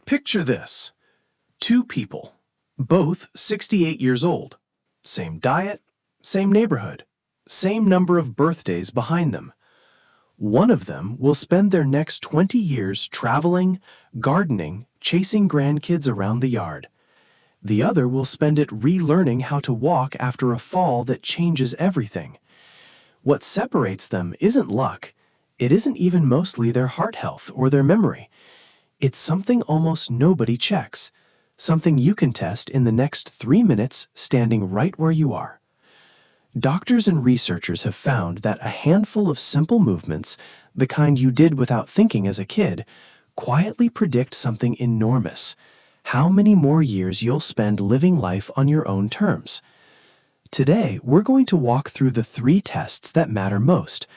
Picture this. Two people, both 68 years old. Same diet, same neighborhood, same number of birthdays behind them. One of them will spend their next 20 years traveling, gardening, chasing grandkids around the yard. The other will spend it relearning how to walk after a fall that changes everything. What separates them isn't luck. It isn't even mostly their heart health or their memory. It's something almost nobody checks, something you can test in the next 3 minutes standing right where you are. Doctors and researchers have found that a handful of simple movements, the kind you did without thinking as a kid, quietly predict something enormous: how many more years you'll spend living life on your own terms. Today, we're going to walk through the 3 tests that matter most,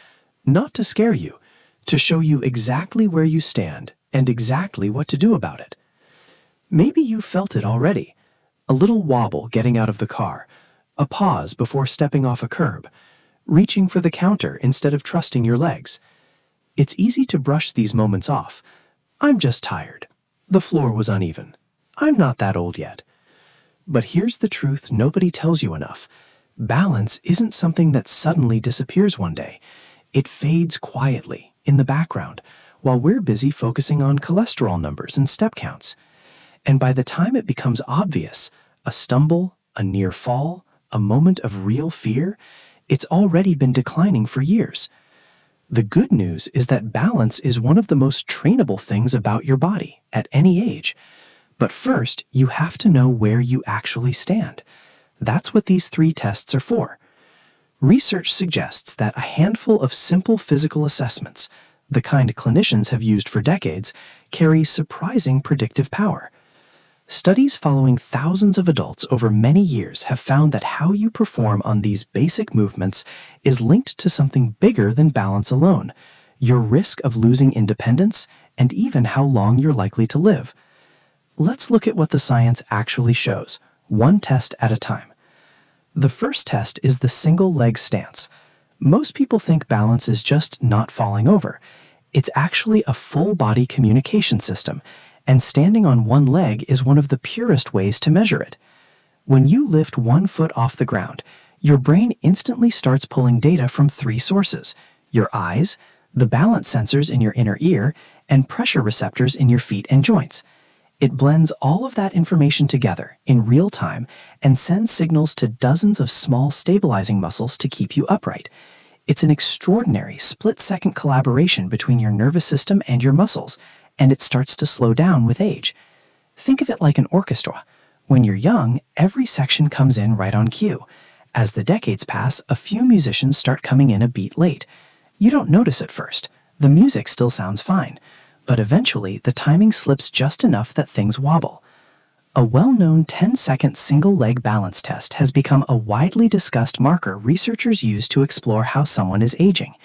not to scare you, to show you exactly where you stand and exactly what to do about it. Maybe you felt it already: a little wobble getting out of the car, a pause before stepping off a curb, reaching for the counter instead of trusting your legs. It's easy to brush these moments off. I'm just tired. The floor was uneven. I'm not that old yet. But here's the truth nobody tells you enough. Balance isn't something that suddenly disappears one day. It fades quietly, in the background, while we're busy focusing on cholesterol numbers and step counts. And by the time it becomes obvious, a stumble, a near fall, a moment of real fear, it's already been declining for years. The good news is that balance is one of the most trainable things about your body at any age. But first, you have to know where you actually stand. That's what these 3 tests are for. Research suggests that a handful of simple physical assessments, the kind clinicians have used for decades, carry surprising predictive power. Studies following thousands of adults over many years have found that how you perform on these basic movements is linked to something bigger than balance alone: your risk of losing independence and even how long you're likely to live. Let's look at what the science actually shows, one test at a time. The first test is the single leg stance. Most people think balance is just not falling over. It's actually a full body communication system, and standing on one leg is one of the purest ways to measure it. When you lift one foot off the ground, your brain instantly starts pulling data from 3 sources: your eyes, the balance sensors in your inner ear, and pressure receptors in your feet and joints. It blends all of that information together in real time and sends signals to dozens of small stabilizing muscles to keep you upright. It's an extraordinary split-second collaboration between your nervous system and your muscles, and it starts to slow down with age. Think of it like an orchestra. When you're young, every section comes in right on cue. As the decades pass, a few musicians start coming in a beat late. You don't notice at first. The music still sounds fine. But eventually, the timing slips just enough that things wobble. A well-known 10-second single-leg balance test has become a widely discussed marker researchers use to explore how someone is aging.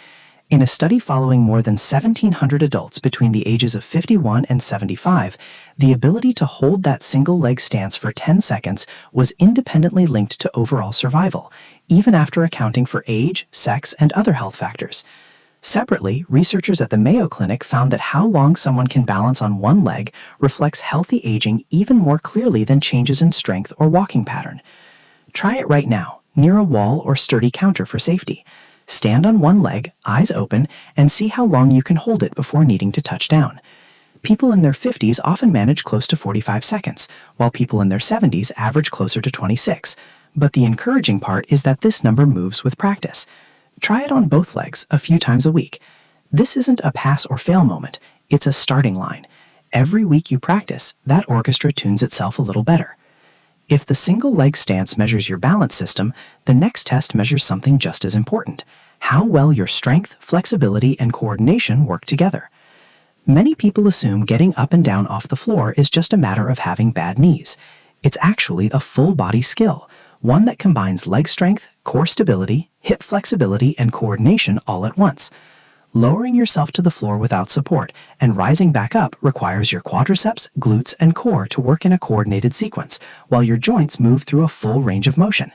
In a study following more than 1,700 adults between the ages of 51 and 75, the ability to hold that single-leg stance for 10 seconds was independently linked to overall survival, even after accounting for age, sex, and other health factors. Separately, researchers at the Mayo Clinic found that how long someone can balance on one leg reflects healthy aging even more clearly than changes in strength or walking pattern. Try it right now, near a wall or sturdy counter for safety. Stand on one leg, eyes open, and see how long you can hold it before needing to touch down. People in their 50s often manage close to 45 seconds, while people in their 70s average closer to 26. But the encouraging part is that this number moves with practice. Try it on both legs a few times a week. This isn't a pass or fail moment, it's a starting line. Every week you practice, that orchestra tunes itself a little better. If the single leg stance measures your balance system, the next test measures something just as important: how well your strength, flexibility, and coordination work together. Many people assume getting up and down off the floor is just a matter of having bad knees. It's actually a full body skill, one that combines leg strength, core stability, hip flexibility, and coordination all at once. Lowering yourself to the floor without support and rising back up requires your quadriceps, glutes, and core to work in a coordinated sequence, while your joints move through a full range of motion.